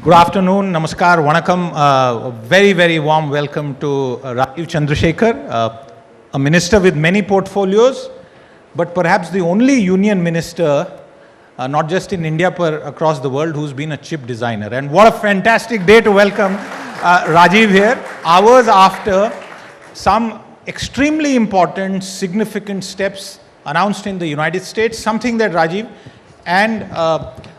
Good afternoon, namaskar, vanakkam. Very, very warm welcome to Rajeev Chandrasekhar, a minister with many portfolios, but perhaps the only union minister, not just in India, but across the world, who's been a chip designer. And what a fantastic day to welcome Rajeev here, hours after some extremely important, significant steps announced in the United States, something that Rajeev and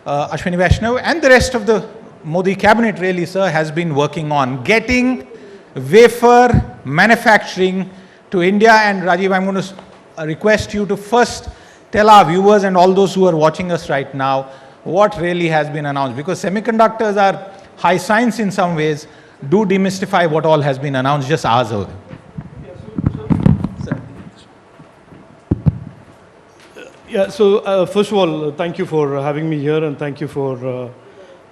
Ashwini Vaishnav and the rest of the Modi cabinet really, sir, has been working on getting wafer manufacturing to India. And Rajeev, I'm going to request you to first tell our viewers and all those who are watching us right now what really has been announced, because semiconductors are high science in some ways. Do demystify what all has been announced just hours ago. Yeah, so first of all, thank you for having me here and thank you for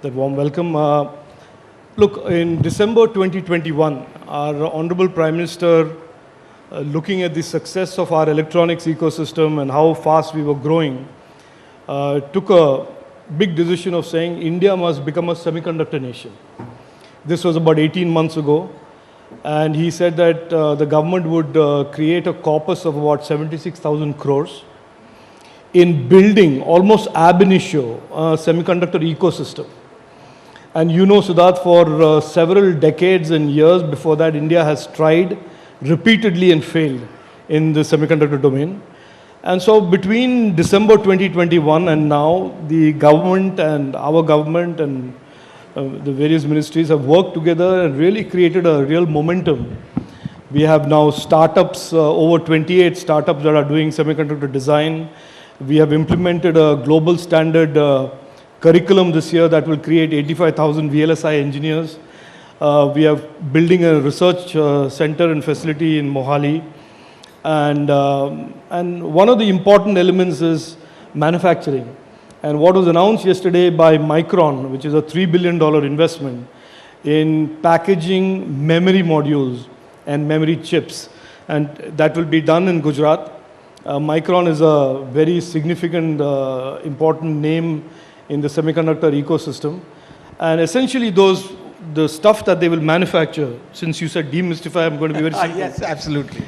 that warm welcome. Look, in December 2021, our Honorable Prime Minister, looking at the success of our electronics ecosystem and how fast we were growing, took a big decision of saying India must become a semiconductor nation. This was about 18 months ago. And he said that the government would create a corpus of about 76,000 crores in building almost ab initio a semiconductor ecosystem. And you know, Siddharth, for several decades and years before that, India has tried repeatedly and failed in the semiconductor domain. And so between December 2021 and now, the government and our government and the various ministries have worked together and really created a real momentum. We have now startups, over 28 startups that are doing semiconductor design. We have implemented a global standard curriculum this year that will create 85,000 VLSI engineers. We are building a research center and facility in Mohali. And one of the important elements is manufacturing. And what was announced yesterday by Micron, which is a $3 billion investment in packaging memory modules and memory chips. And that will be done in Gujarat. Micron is a very significant, important name in the semiconductor ecosystem. And essentially the stuff that they will manufacture, since you said demystify, I'm going to be very simple. Yes, absolutely.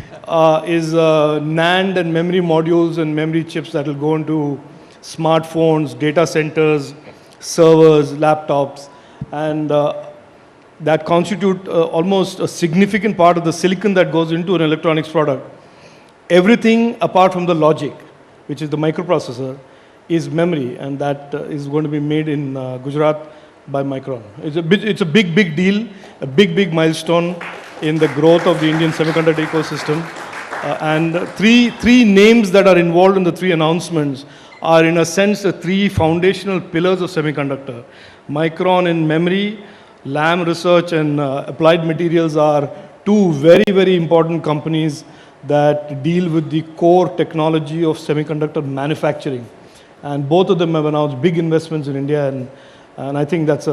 Is NAND and memory modules and memory chips that will go into smartphones, data centers, servers, laptops, and that constitute almost a significant part of the silicon that goes into an electronics product. Everything apart from the logic, which is the microprocessor, is memory, and that is going to be made in Gujarat by Micron. It's a big deal, a big milestone in the growth of the Indian semiconductor ecosystem. And three names that are involved in the three announcements are, in a sense, the three foundational pillars of semiconductor. Micron in memory, Lam Research and Applied Materials are two very important companies that deal with the core technology of semiconductor manufacturing. And both of them have announced big investments in India, and I think that's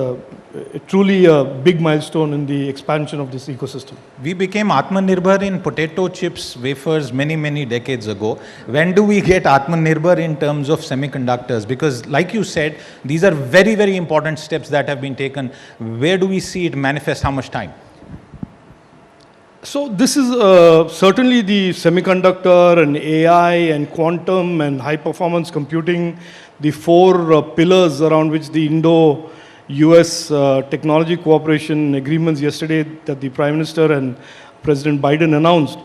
truly a big milestone in the expansion of this ecosystem. We became Atmanirbhar in potato chips, wafers many decades ago. When do we get Atmanirbhar in terms of semiconductors? Because like you said, these are very important steps that have been taken. Where do we see it manifest? How much time? So this is certainly the semiconductor and AI and quantum and high performance computing, the four pillars around which the Indo-US technology cooperation agreements yesterday that the Prime Minister and President Biden announced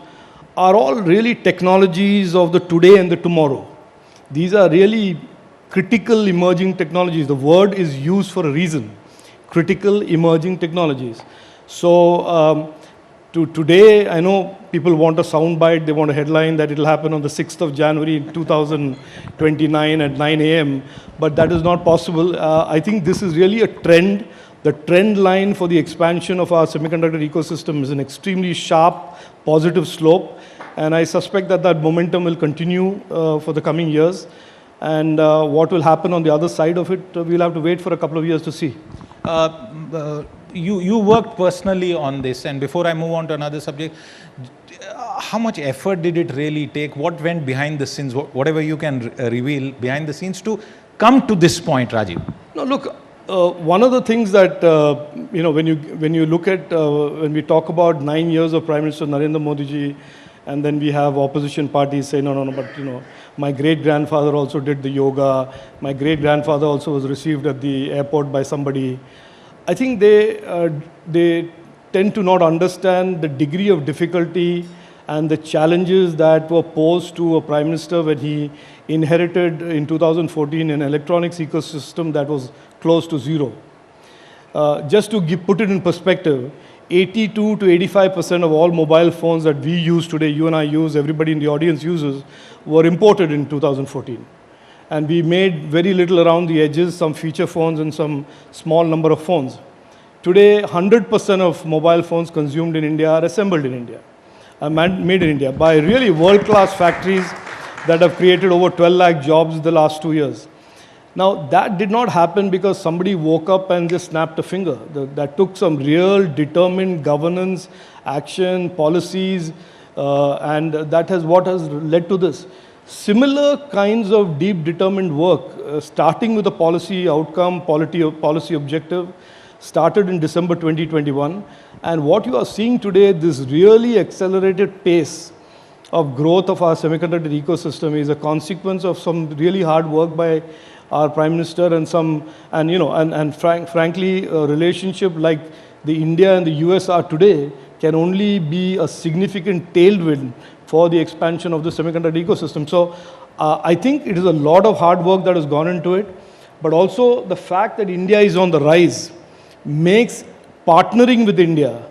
are all really technologies of the today and the tomorrow. These are really critical emerging technologies. The word is used for a reason, critical emerging technologies. So today, I know people want a soundbite, they want a headline that it will happen on the 6th of January 2029 at 9 a.m., but that is not possible. I think this is really a trend. The trend line for the expansion of our semiconductor ecosystem is an extremely sharp, positive slope, and I suspect that that momentum will continue for the coming years. And what will happen on the other side of it, we'll have to wait for a couple of years to see. You worked personally on this, and before I move on to another subject, how much effort did it really take? What went behind the scenes, whatever you can reveal behind the scenes to come to this point, Rajeev? No, look, One of the things that, when you look at, when we talk about 9 years of Prime Minister Narendra Modi ji, and then we have opposition parties say, no, but, my great-grandfather also did the yoga, my great-grandfather also was received at the airport by somebody. I think they tend to not understand the degree of difficulty and the challenges that were posed to a Prime Minister when he inherited in 2014 an electronics ecosystem that was close to zero. Just to put it in perspective, 82 to 85% of all mobile phones that we use today, you and I use, everybody in the audience uses, were imported in 2014. And we made very little around the edges, some feature phones and some small number of phones. Today, 100% of mobile phones consumed in India are assembled in India, made in India by really world-class factories that have created over 12 lakh jobs in the last 2 years. Now, that did not happen because somebody woke up and just snapped a finger. That took some real determined governance, action, policies, and that has what has led to this. Similar kinds of deep determined work, starting with a policy outcome, policy objective, started in December 2021. And what you are seeing today, this really accelerated pace of growth of our semiconductor ecosystem is a consequence of some really hard work by our Prime Minister and frankly, a relationship like the India and the US are today can only be a significant tailwind for the expansion of the semiconductor ecosystem. So I think it is a lot of hard work that has gone into it, but also the fact that India is on the rise makes partnering with India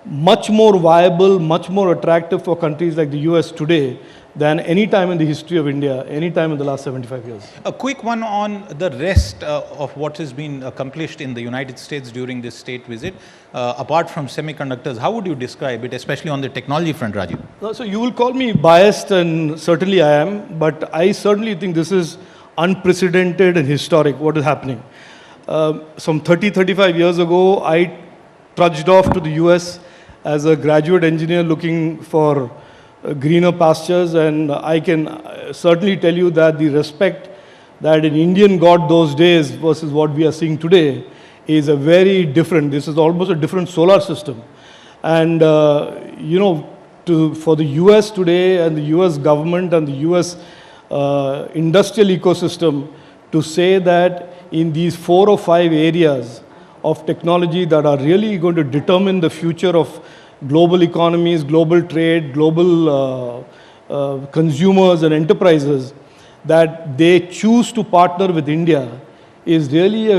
much more viable, much more attractive for countries like the US today than any time in the history of India, any time in the last 75 years. A quick one on the rest of what has been accomplished in the United States during this state visit. Apart from semiconductors, how would you describe it, especially on the technology front, Rajeev? So you will call me biased, and certainly I am, but I certainly think this is unprecedented and historic, what is happening. Some 35 years ago, I trudged off to the US as a graduate engineer looking for greener pastures, and I can certainly tell you that the respect that an Indian got those days versus what we are seeing today is a very different, this is almost a different solar system. And, for the US today and the US government and the US industrial ecosystem to say that in these 4 or 5 areas of technology that are really going to determine the future of global economies, global trade, global consumers and enterprises, that they choose to partner with India is really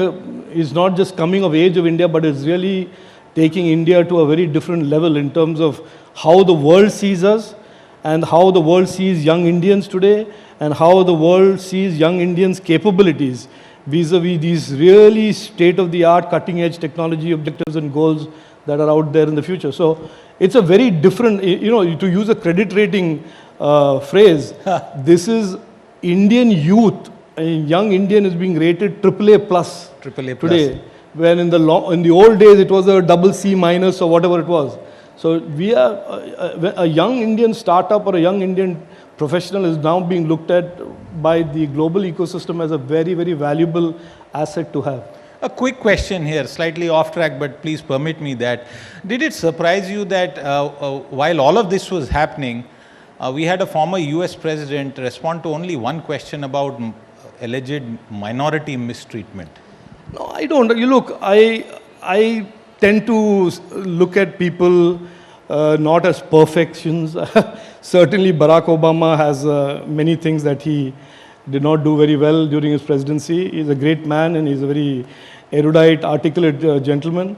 is not just coming of age of India, but is really taking India to a very different level in terms of how the world sees us and how the world sees young Indians today and how the world sees young Indians' capabilities vis-a-vis these really state-of-the-art, cutting-edge technology objectives and goals that are out there in the future. So it's a very different, to use a credit rating phrase, this is Indian youth, young Indian is being rated AAA plus today, when in the old days it was a double C minus or whatever it was. So we are, a young Indian startup or a young Indian professional is now being looked at by the global ecosystem as a very, very valuable asset to have. A quick question here, slightly off track, but please permit me that. Did it surprise you that while all of this was happening, we had a former US president respond to only one question about alleged minority mistreatment? No, I don't. You look, I tend to look at people not as perfections. Certainly Barack Obama has many things that he did not do very well during his presidency. He's a great man and he's a very erudite, articulate gentleman.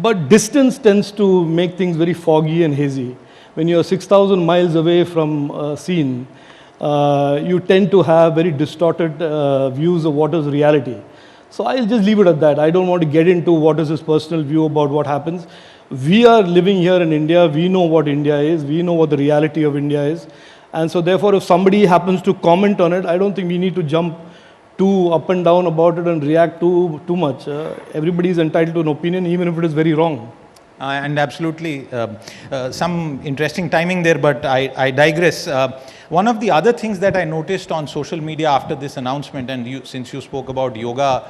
But distance tends to make things very foggy and hazy. When you're 6,000 miles away from a scene, you tend to have very distorted views of what is reality. So I'll just leave it at that. I don't want to get into what is his personal view about what happens. We are living here in India. We know what India is. We know what the reality of India is. And so therefore, if somebody happens to comment on it, I don't think we need to jump too up and down about it and react too much. Everybody is entitled to an opinion, even if it is very wrong. And absolutely, some interesting timing there, but I digress. One of the other things that I noticed on social media after this announcement, and since you spoke about yoga,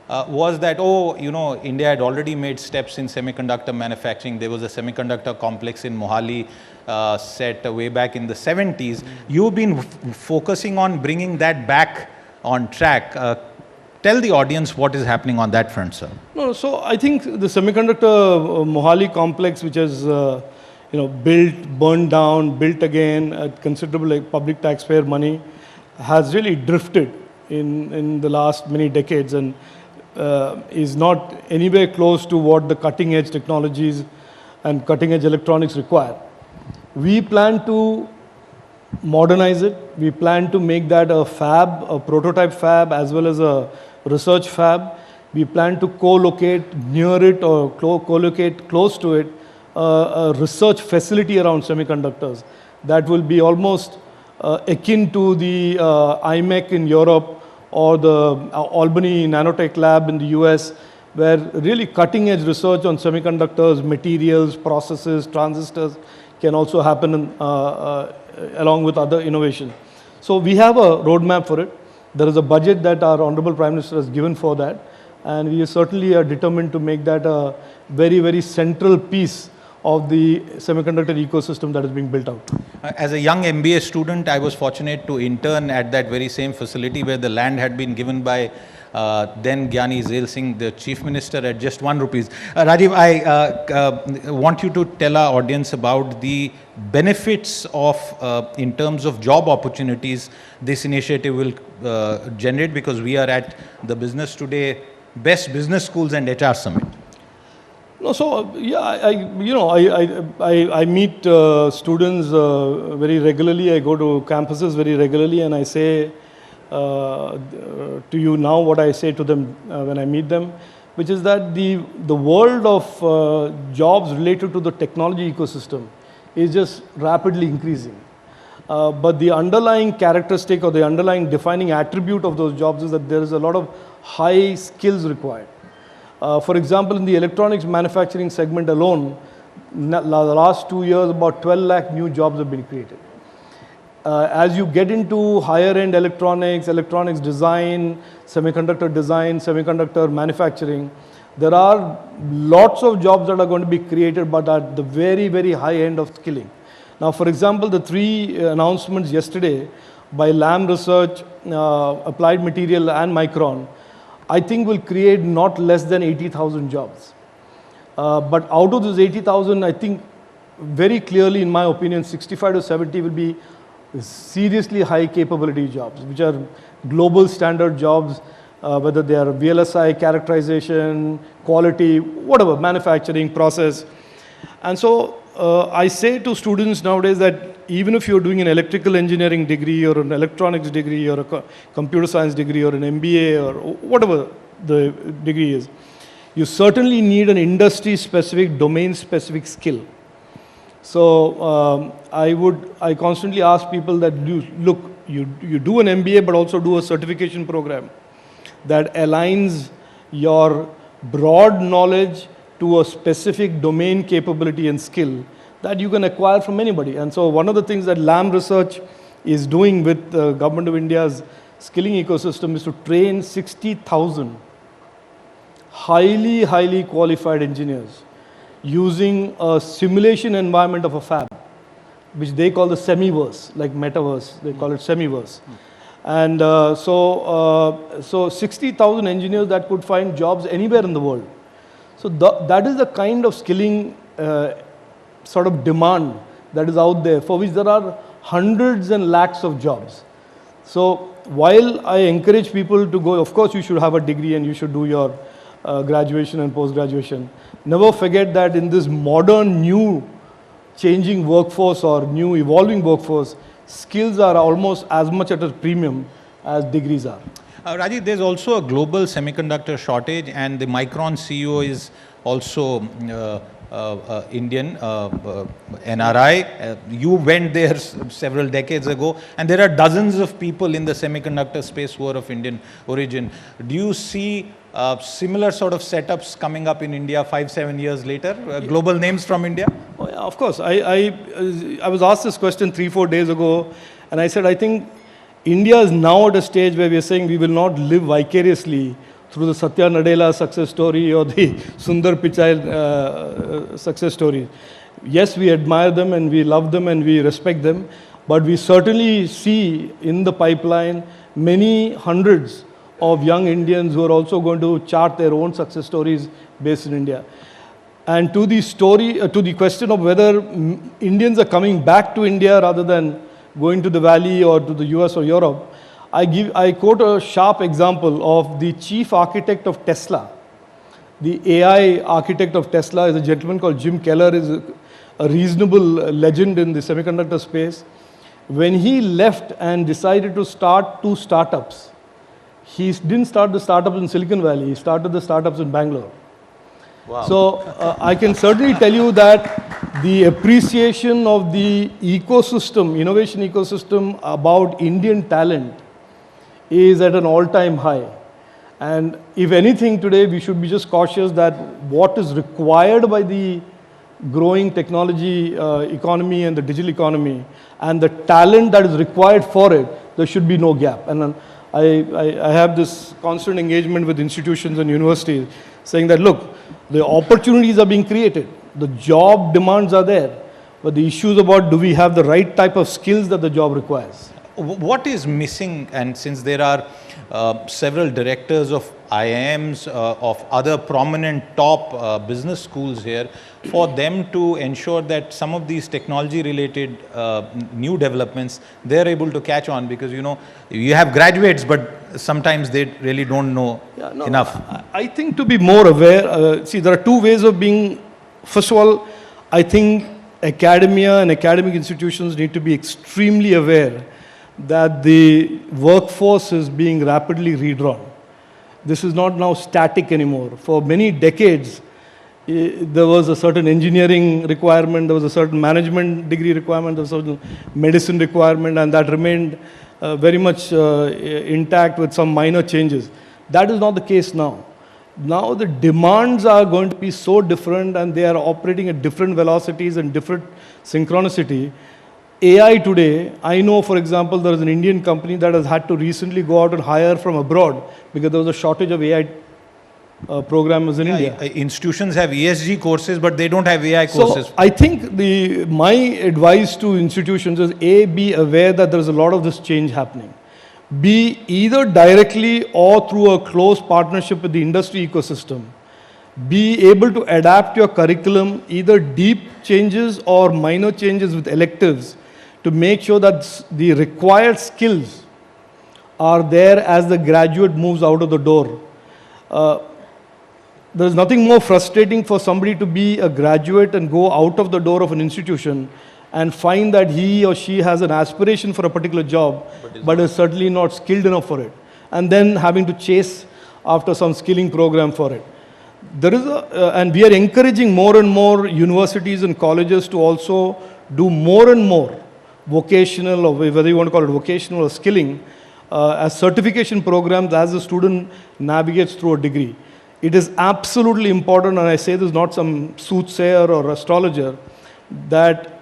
was that, oh, India had already made steps in semiconductor manufacturing. There was a semiconductor complex in Mohali set way back in the 70s. You've been focusing on bringing that back on track. Tell the audience what is happening on that front, sir. No, so I think the semiconductor Mohali complex, which has built, burned down, built again at considerable public taxpayer money, has really drifted in the last many decades and is not anywhere close to what the cutting edge technologies and cutting edge electronics require. We plan to modernize it. We plan to make that a fab, a prototype fab, as well as a research fab. We plan to co-locate near it or co-locate close to it a research facility around semiconductors that will be almost akin to the IMEC in Europe or the Albany Nanotech Lab in the US, where really cutting edge research on semiconductors, materials, processes, transistors can also happen along with other innovation. So we have a roadmap for it. There is a budget that our Honorable Prime Minister has given for that, and we certainly are determined to make that a very, very central piece of the semiconductor ecosystem that is being built out. As a young MBA student, I was fortunate to intern at that very same facility where the land had been given by then Gyani Zail Singh, the Chief Minister, at just ₹1. Rajeev, I want you to tell our audience about the benefits of, in terms of job opportunities, this initiative will generate, because we are at the Business Today Best Business Schools and HR Summit. No, so yeah, I meet students very regularly. I go to campuses very regularly, and I say to you now what I say to them when I meet them, which is that the world of jobs related to the technology ecosystem is just rapidly increasing. But the underlying characteristic or the underlying defining attribute of those jobs is that there is a lot of high skills required. For example, in the electronics manufacturing segment alone, the last 2 years, about 12 lakh new jobs have been created. As you get into higher end electronics, electronics design, semiconductor manufacturing, there are lots of jobs that are going to be created, but at the very, very high end of skilling. Now, for example, the 3 announcements yesterday by Lam Research, Applied Material and Micron, I think will create not less than 80,000 jobs. But out of those 80,000, I think very clearly, in my opinion, 65 to 70 will be seriously high capability jobs, which are global standard jobs, whether they are VLSI, characterization, quality, whatever, manufacturing, process. And so I say to students nowadays that even if you're doing an electrical engineering degree or an electronics degree or a computer science degree or an MBA or whatever the degree is, you certainly need an industry-specific, domain-specific skill. So I constantly ask people that, you do an MBA but also do a certification program that aligns your broad knowledge to a specific domain capability and skill that you can acquire from anybody. And so one of the things that Lam Research is doing with the Government of India's skilling ecosystem is to train 60,000 highly qualified engineers using a simulation environment of a fab, which they call the semiverse, like metaverse, they call it semiverse. And so 60,000 engineers that could find jobs anywhere in the world. So that is the kind of skilling sort of demand that is out there, for which there are hundreds and lakhs of jobs. So while I encourage people to go, of course you should have a degree and you should do your graduation and post-graduation. Never forget that in this modern, new, changing workforce or new evolving workforce, skills are almost as much at a premium as degrees are. Rajeev, there's also a global semiconductor shortage, and the Micron CEO is also Indian, NRI. You went there several decades ago, and there are dozens of people in the semiconductor space who are of Indian origin. Do you see similar sort of setups coming up in India 5-7 years later? Global names from India? Oh, yeah, of course. I was asked this question 3-4 days ago, and I said, I think India is now at a stage where we are saying we will not live vicariously through the Satya Nadella success story or the Sundar Pichai success story. Yes, we admire them and we love them and we respect them, but we certainly see in the pipeline many hundreds of young Indians who are also going to chart their own success stories based in India. And to the story, to the question of whether Indians are coming back to India rather than going to the Valley or to the US or Europe, I quote a sharp example of the chief architect of Tesla. The AI architect of Tesla is a gentleman called Jim Keller, is a reasonable legend in the semiconductor space. When he left and decided to start 2 startups, he didn't start the startups in Silicon Valley, he started the startups in Bangalore. Wow. So I can certainly tell you that the appreciation of the ecosystem, innovation ecosystem about Indian talent is at an all-time high. And if anything today, we should be just cautious that what is required by the growing technology economy and the digital economy and the talent that is required for it, there should be no gap. And I have this constant engagement with institutions and universities saying that, look, the opportunities are being created, the job demands are there, but the issue is about do we have the right type of skills that the job requires. What is missing, and since there are several directors of IIMs, of other prominent top business schools here, for them to ensure that some of these technology related new developments, they're able to catch on, because you have graduates, but sometimes they really don't know enough. I think to be more aware, see, there are 2 ways of being. First of all, I think academia and academic institutions need to be extremely aware that the workforce is being rapidly redrawn. This is not now static anymore. For many decades, there was a certain engineering requirement, there was a certain management degree requirement, there was a certain medicine requirement, and that remained very much intact with some minor changes. That is not the case now. Now the demands are going to be so different and they are operating at different velocities and different synchronicity. AI today, I know, for example, there is an Indian company that has had to recently go out and hire from abroad because there was a shortage of AI programmers in India. Institutions have ESG courses, but they don't have AI courses. So I think my advice to institutions is A, be aware that there is a lot of this change happening. B, either directly or through a close partnership with the industry ecosystem, be able to adapt your curriculum, either deep changes or minor changes with electives, to make sure that the required skills are there as the graduate moves out of the door. There is nothing more frustrating for somebody to be a graduate and go out of the door of an institution and find that he or she has an aspiration for a particular job, but is certainly not skilled enough for it, and then having to chase after some skilling program for it. There is and we are encouraging more and more universities and colleges to also do more and more vocational, or whether you want to call it vocational or skilling, as certification programs as the student navigates through a degree. It is absolutely important, and I say this not some soothsayer or astrologer, that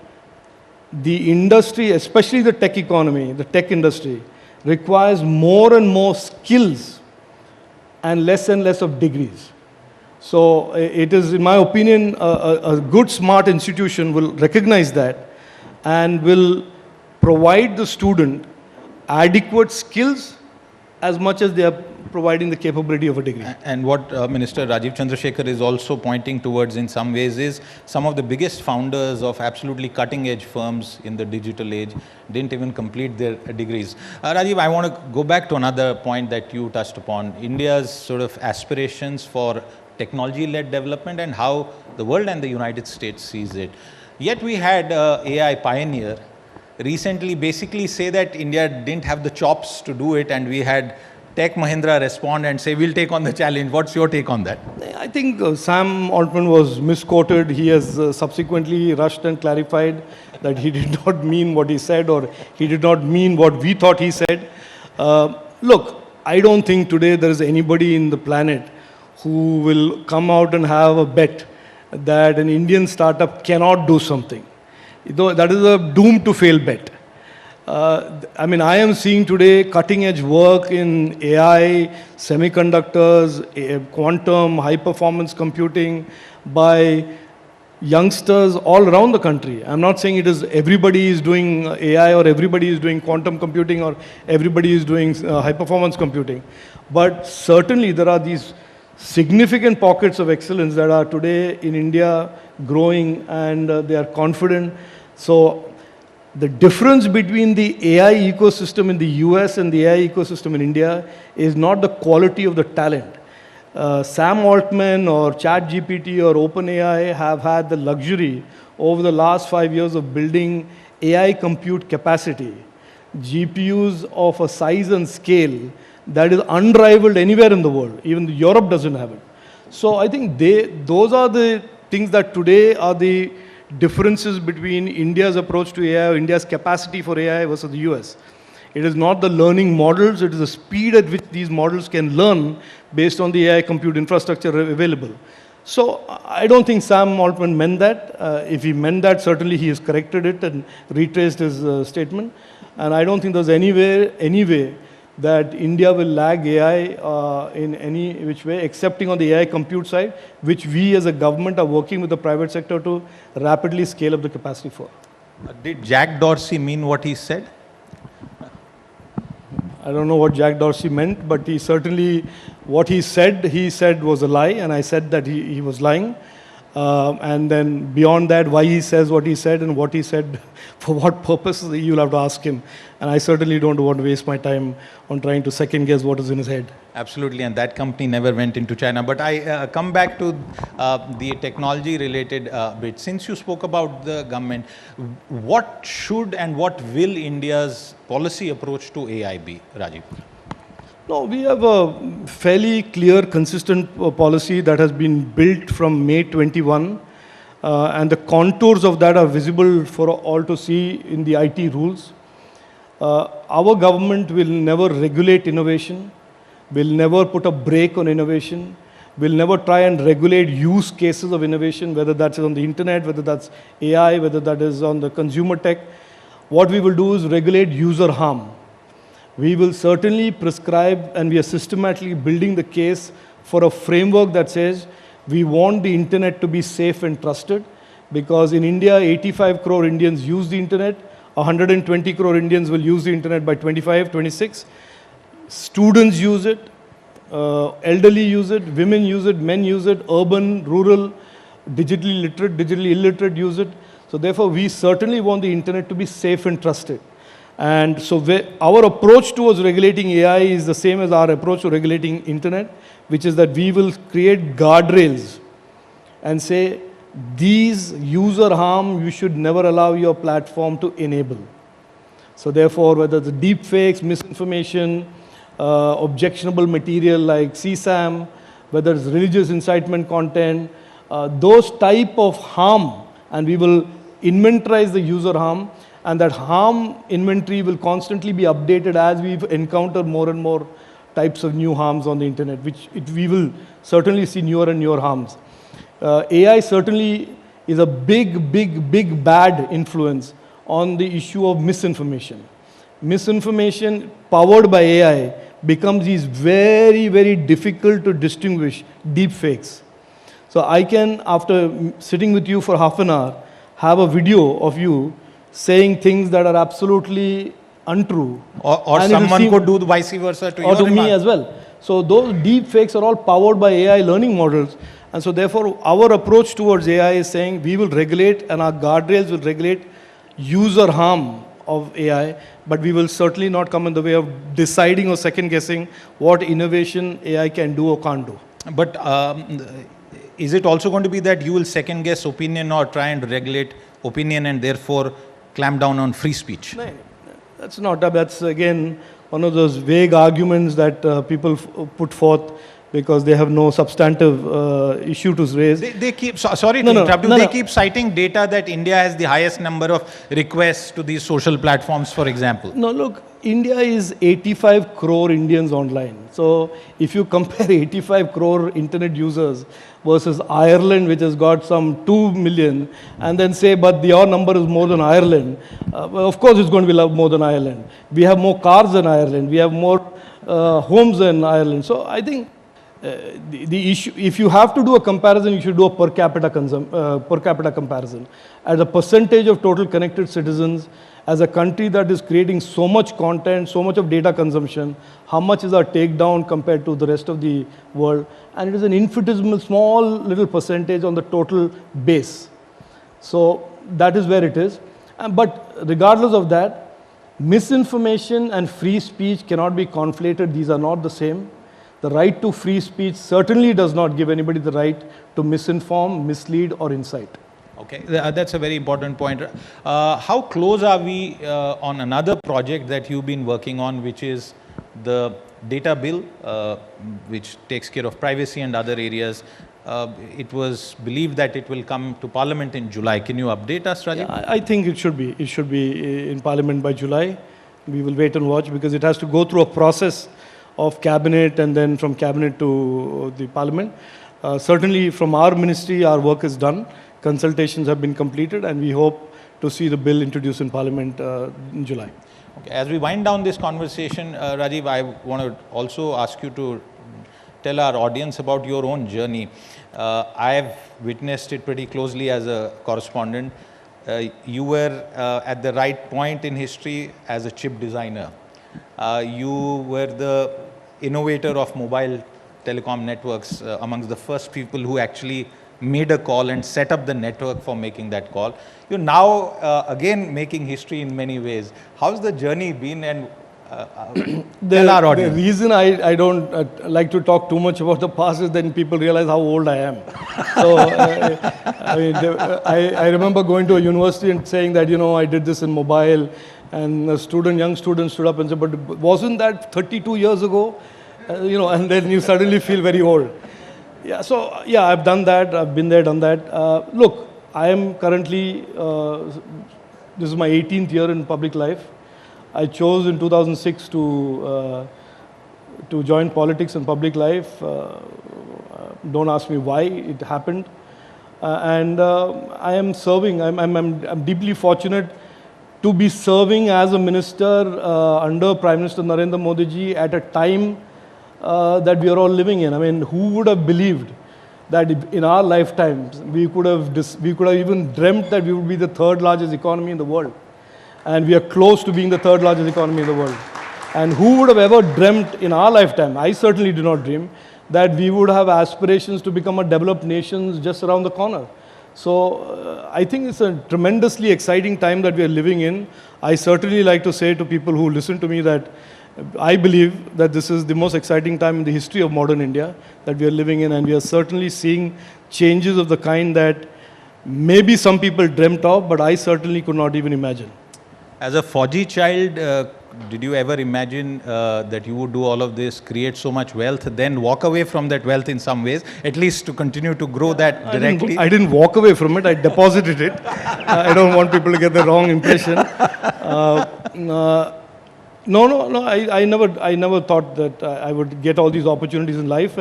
the industry, especially the tech economy, the tech industry, requires more and more skills and less of degrees. So it is, in my opinion, a good, smart institution will recognize that and will provide the student adequate skills as much as they are providing the capability of a degree. And what Minister Rajeev Chandrasekhar is also pointing towards in some ways is some of the biggest founders of absolutely cutting edge firms in the digital age didn't even complete their degrees. Rajeev, I want to go back to another point that you touched upon, India's sort of aspirations for technology-led development and how the world and the United States sees it. Yet we had AI pioneer recently basically say that India didn't have the chops to do it, and we had Tech Mahindra respond and say, we'll take on the challenge. What's your take on that? I think Sam Altman was misquoted. He has subsequently rushed and clarified that he did not mean what he said, or he did not mean what we thought he said. Look, I don't think today there is anybody in the planet who will come out and have a bet that an Indian startup cannot do something. That is a doomed to fail bet. I mean, I am seeing today cutting edge work in AI, semiconductors, quantum, high performance computing by youngsters all around the country. I'm not saying it is everybody is doing AI or everybody is doing quantum computing or everybody is doing high performance computing. But certainly there are these significant pockets of excellence that are today in India growing, and they are confident. So the difference between the AI ecosystem in the US and the AI ecosystem in India is not the quality of the talent. Sam Altman or ChatGPT or OpenAI have had the luxury over the last 5 years of building AI compute capacity, GPUs of a size and scale that is unrivaled anywhere in the world. Even Europe doesn't have it. So I think those are the things that today are the differences between India's approach to AI or India's capacity for AI versus the US. It is not the learning models, it is the speed at which these models can learn based on the AI compute infrastructure available. So I don't think Sam Altman meant that. If he meant that, certainly he has corrected it and retraced his statement. And I don't think there's any way that India will lag AI in any which way, excepting on the AI compute side, which we as a government are working with the private sector to rapidly scale up the capacity for. Did Jack Dorsey mean what he said? I don't know what Jack Dorsey meant, but he certainly, what he said was a lie, and I said that he was lying. And then beyond that, why he says what he said and what he said, for what purpose, you'll have to ask him. And I certainly don't want to waste my time on trying to second guess what is in his head. Absolutely, and that company never went into China. But I come back to the technology-related bit. Since you spoke about the government, what should and what will India's policy approach to AI be, Rajeev? No, we have a fairly clear, consistent policy that has been built from May 21, and the contours of that are visible for all to see in the IT rules. Our government will never regulate innovation, will never put a brake on innovation, will never try and regulate use cases of innovation, whether that's on the internet, whether that's AI, whether that is on the consumer tech. What we will do is regulate user harm. We will certainly prescribe, and we are systematically building the case for a framework that says we want the internet to be safe and trusted, because in India, 85 crore Indians use the internet, 120 crore Indians will use the internet by 25, 26. Students use it, elderly use it, women use it, men use it, urban, rural, digitally literate, digitally illiterate use it. So therefore, we certainly want the internet to be safe and trusted. And so our approach towards regulating AI is the same as our approach to regulating internet, which is that we will create guardrails and say, these user harm, you should never allow your platform to enable. So therefore, whether the deep fakes, misinformation, objectionable material like CSAM, whether it's religious incitement content, those type of harm, and we will inventorize the user harm, and that harm inventory will constantly be updated as we encounter more and more types of new harms on the internet, we will certainly see newer and newer harms. AI certainly is a big bad influence on the issue of misinformation. Misinformation powered by AI becomes these very difficult to distinguish deep fakes. So I can, after sitting with you for half an hour, have a video of you saying things that are absolutely untrue. Or someone could do the vice versa to or your to me as well. So those deep fakes are all powered by AI learning models. And so therefore, our approach towards AI is saying we will regulate, and our guardrails will regulate user harm of AI, but we will certainly not come in the way of deciding or second guessing what innovation AI can do or can't do. But is it also going to be that you will second guess opinion or try and regulate opinion and therefore clamp down on free speech? No, that's not. That's again one of those vague arguments that people put forth. because they have no substantive issue to raise. They keep, sorry to No, no, interrupt you, no, they no. keep citing data that India has the highest number of requests to these social platforms, for example. No, look, India is 85 crore Indians online. So if you compare 85 crore internet users versus Ireland, which has got some 2 million, and then say, but your number is more than Ireland, well, of course it's going to be more than Ireland. We have more cars than Ireland. We have more homes than Ireland. So I think the issue, if you have to do a comparison, you should do a per capita comparison. As a percentage of total connected citizens, as a country that is creating so much content, so much of data consumption, how much is our takedown compared to the rest of the world? And it is an infinitesimal, small little percentage on the total base. So that is where it is. But regardless of that, misinformation and free speech cannot be conflated. These are not the same. The right to free speech certainly does not give anybody the right to misinform, mislead, or incite. Okay, that's a very important point. How close are we on another project that you've been working on, which is the data bill, which takes care of privacy and other areas? It was believed that it will come to Parliament in July. Can you update us, Rajeev? Yeah, I think it should be. It should be in Parliament by July. We will wait and watch because it has to go through a process of cabinet and then from cabinet to the Parliament. Certainly from our ministry, our work is done. Consultations have been completed and we hope to see the bill introduced in Parliament in July. Okay. As we wind down this conversation, Rajeev, I want to also ask you to tell our audience about your own journey. I have witnessed it pretty closely as a correspondent. You were at the right point in history as a chip designer. You were the innovator of mobile telecom networks, amongst the first people who actually made a call and set up the network for making that call. You're now again making history in many ways. How's the journey been, and tell our audience? The reason I don't like to talk too much about the past is then people realize how old I am. So I remember going to a university and saying that, you know, I did this in mobile, and a young student stood up and said, but wasn't that 32 years ago? You know, and then you suddenly feel very old. Yeah, so yeah, I've done that. I've been there, done that. Look, I am currently, this is my 18th year in public life. I chose in 2006 to join politics and public life. Don't ask me why it happened. And I am serving. I'm deeply fortunate to be serving as a minister under Prime Minister Narendra Modi ji at a time that we are all living in. I mean, who would have believed that in our lifetimes we could have even dreamt that we would be the third largest economy in the world, and we are close to being the third largest economy in the world. And who would have ever dreamt in our lifetime? I certainly did not dream that we would have aspirations to become a developed nation just around the corner. So I think it's a tremendously exciting time that we are living in. I certainly like to say to people who listen to me that I believe that this is the most exciting time in the history of modern India that we are living in, and we are certainly seeing changes of the kind that maybe some people dreamt of, but I certainly could not even imagine. As a Fauji child, did you ever imagine that you would do all of this, create so much wealth, then walk away from that wealth in some ways, at least to continue to grow that directly? I didn't walk away from it, I deposited it. I don't want people to get the wrong impression. No, I never thought that I would get all these opportunities in life,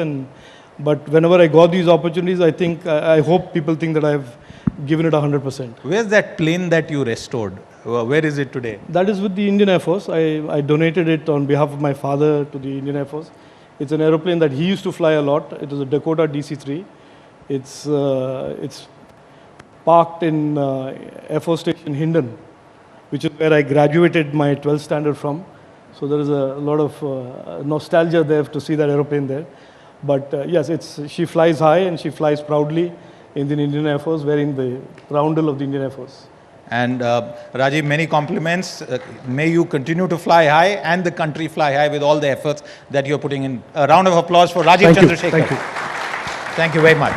but whenever I got these opportunities, I hope people think that I've given it 100%. Where's that plane that you restored? Where is it today? That is with the Indian Air Force. I donated it on behalf of my father to the Indian Air Force. It's an aeroplane that he used to fly a lot. It was a Dakota DC-3. It's parked in Air Force Station Hindon, which is where I graduated my 12th standard from. So there is a lot of nostalgia there to see that aeroplane there. But yes, she flies high and she flies proudly in the Indian Air Force, wearing the roundel of the Indian Air Force. And Rajeev, many compliments. May you continue to fly high and the country fly high with all the efforts that you're putting in. A round of applause for Rajeev Chandrasekhar. Thank you. Thank you very much.